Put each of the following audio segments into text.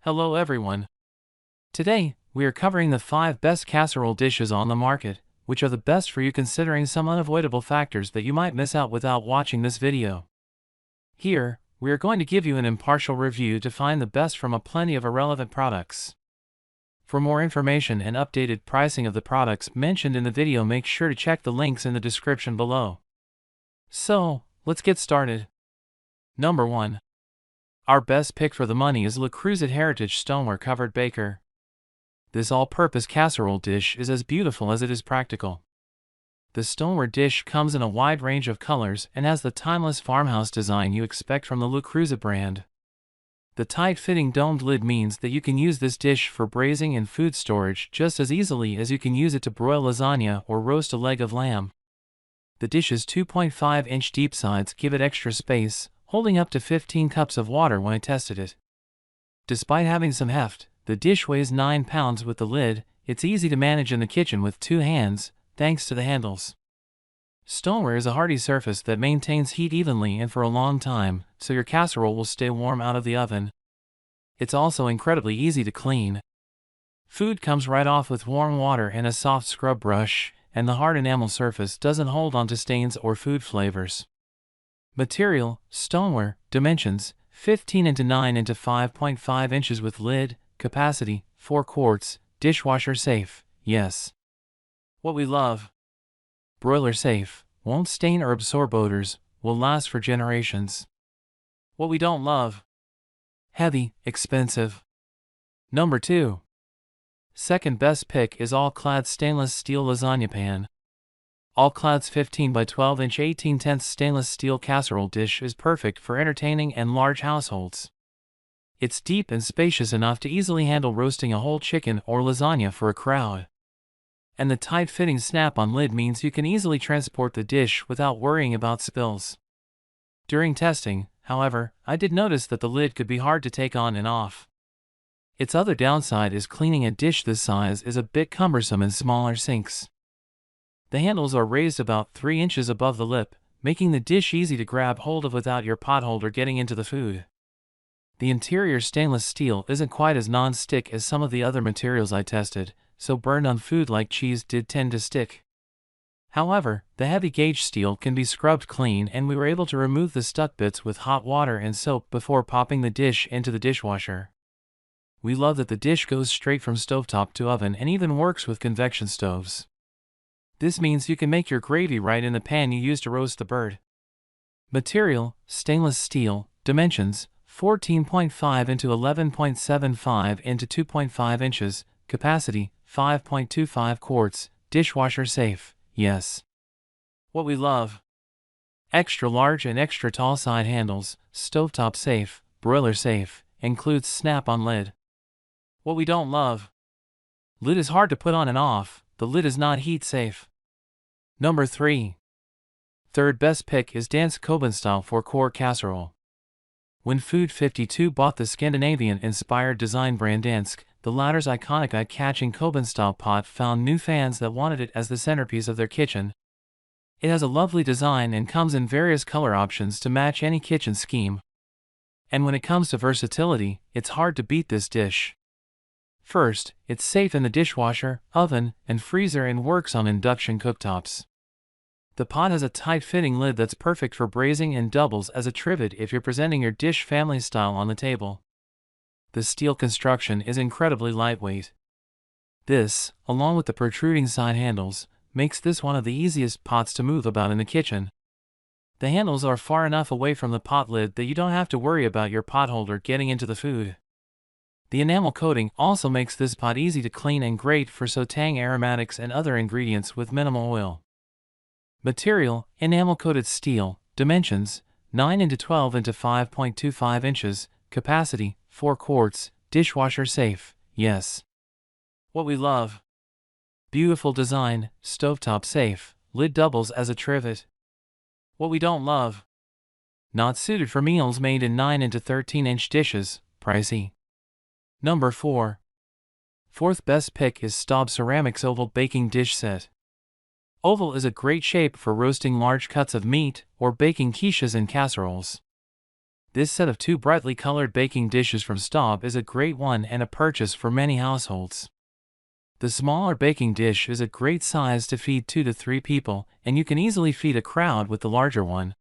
Hello everyone. Today, we are covering the 5 best casserole dishes on the market, which are the best for you considering some unavoidable factors that you might miss out without watching this video. Here, we are going to give you an impartial review to find the best from a plenty of irrelevant products. For more information and updated pricing of the products mentioned in the video, make sure to check the links in the description below. So, let's get started. Number 1. Our best pick for the money is Le Creuset Heritage Stoneware Covered Baker. This all-purpose casserole dish is as beautiful as it is practical. The stoneware dish comes in a wide range of colors and has the timeless farmhouse design you expect from the Le Creuset brand. The tight-fitting domed lid means that you can use this dish for braising and food storage just as easily as you can use it to broil lasagna or roast a leg of lamb. The dish's 2.5-inch deep sides give it extra space, holding up to 15 cups of water when I tested it. Despite having some heft, the dish weighs 9 pounds with the lid. It's easy to manage in the kitchen with 2 hands, thanks to the handles. Stoneware is a hardy surface that maintains heat evenly and for a long time, so your casserole will stay warm out of the oven. It's also incredibly easy to clean. Food comes right off with warm water and a soft scrub brush, and the hard enamel surface doesn't hold on to stains or food flavors. Material: stoneware. Dimensions: 15 x 9 x 5.5 inches with lid. Capacity: 4 quarts. Dishwasher safe. Yes. What we love: broiler safe, won't stain or absorb odors, will last for generations. What we don't love: heavy, expensive. Number 2. Second best pick is All-Clad stainless steel lasagna pan. All-Clad's 15 by 12 inch 18/10 stainless steel casserole dish is perfect for entertaining and large households. It's deep and spacious enough to easily handle roasting a whole chicken or lasagna for a crowd. And the tight-fitting snap-on lid means you can easily transport the dish without worrying about spills. During testing, however, I did notice that the lid could be hard to take on and off. Its other downside is cleaning a dish this size is a bit cumbersome in smaller sinks. The handles are raised about 3 inches above the lip, making the dish easy to grab hold of without your potholder getting into the food. The interior stainless steel isn't quite as non-stick as some of the other materials I tested, so burned on food like cheese did tend to stick. However, the heavy gauge steel can be scrubbed clean and we were able to remove the stuck bits with hot water and soap before popping the dish into the dishwasher. We love that the dish goes straight from stovetop to oven and even works with convection stoves. This means you can make your gravy right in the pan you use to roast the bird. Material: stainless steel. Dimensions: 14.5 x 11.75 x 2.5 inches. Capacity: 5.25 quarts. Dishwasher safe. Yes. What we love: extra large and extra tall side handles, stovetop safe, broiler safe, includes snap-on lid. What we don't love: lid is hard to put on and off, the lid is not heat safe. Number 3. Third best pick is Dansk Kobenstyle 4-quart casserole. When Food 52 bought the Scandinavian-inspired design brand Dansk, the latter's iconic eye-catching Kobenstyle pot found new fans that wanted it as the centerpiece of their kitchen. It has a lovely design and comes in various color options to match any kitchen scheme. And when it comes to versatility, it's hard to beat this dish. First, it's safe in the dishwasher, oven, and freezer and works on induction cooktops. The pot has a tight-fitting lid that's perfect for braising and doubles as a trivet if you're presenting your dish family style on the table. The steel construction is incredibly lightweight. This, along with the protruding side handles, makes this one of the easiest pots to move about in the kitchen. The handles are far enough away from the pot lid that you don't have to worry about your potholder getting into the food. The enamel coating also makes this pot easy to clean and great for sautéing aromatics and other ingredients with minimal oil. Material: enamel-coated steel. Dimensions: 9 x 12 x 5.25 inches. Capacity: 4 quarts. Dishwasher safe. Yes. What we love: beautiful design, stovetop safe, lid doubles as a trivet. What we don't love: not suited for meals made in 9 x 13-inch dishes, pricey. Number 4. Fourth best pick is STAUB Ceramics Oval Baking Dish Set. Oval is a great shape for roasting large cuts of meat or baking quiches and casseroles. This set of 2 brightly colored baking dishes from STAUB is a great one and a purchase for many households. The smaller baking dish is a great size to feed 2 to 3 people, and you can easily feed a crowd with the larger one.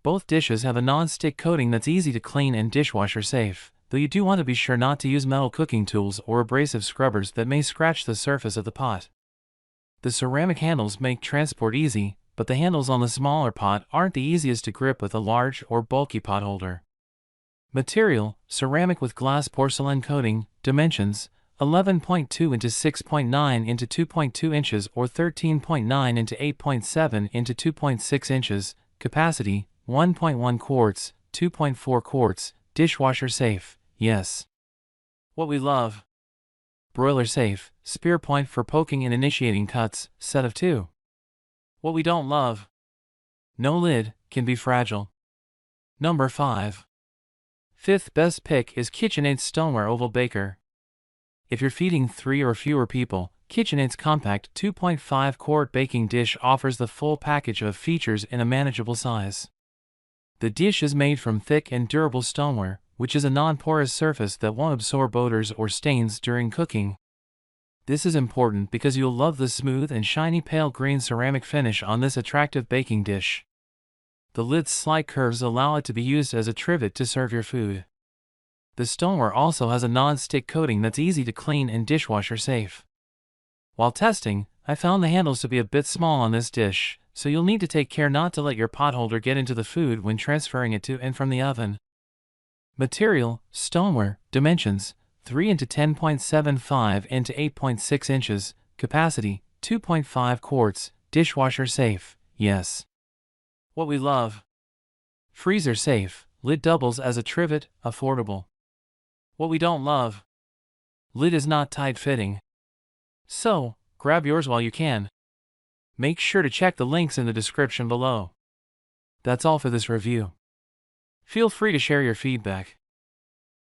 Both dishes have a non-stick coating that's easy to clean and dishwasher safe, though you do want to be sure not to use metal cooking tools or abrasive scrubbers that may scratch the surface of the pot. The ceramic handles make transport easy, but the handles on the smaller pot aren't the easiest to grip with a large or bulky pot holder. Material: ceramic with glass porcelain coating. Dimensions: 11.2 into 6.9 into 2.2 inches or 13.9 into 8.7 into 2.6 inches. Capacity: 1.1 quarts, 2.4 quarts. Dishwasher safe, yes. What we love: broiler safe, spear point for poking and initiating cuts, set of 2. What we don't love: no lid, can be fragile. Number 5. Fifth best pick is KitchenAid's Stoneware Oval Baker. If you're feeding 3 or fewer people, KitchenAid's compact 2.5-quart baking dish offers the full package of features in a manageable size. The dish is made from thick and durable stoneware, which is a non-porous surface that won't absorb odors or stains during cooking. This is important because you'll love the smooth and shiny pale green ceramic finish on this attractive baking dish. The lid's slight curves allow it to be used as a trivet to serve your food. The stoneware also has a non-stick coating that's easy to clean and dishwasher safe. While testing, I found the handles to be a bit small on this dish, so you'll need to take care not to let your pot holder get into the food when transferring it to and from the oven. Material: stoneware. Dimensions: 3 into 10.75 into 8.6 inches. Capacity: 2.5 quarts. Dishwasher safe, yes. What we love: freezer safe, lid doubles as a trivet, affordable. What we don't love: lid is not tight-fitting. So, grab yours while you can. Make sure to check the links in the description below. That's all for this review. Feel free to share your feedback.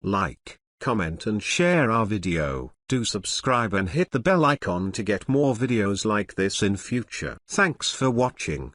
Like, comment and share our video. Do subscribe and hit the bell icon to get more videos like this in future. Thanks for watching.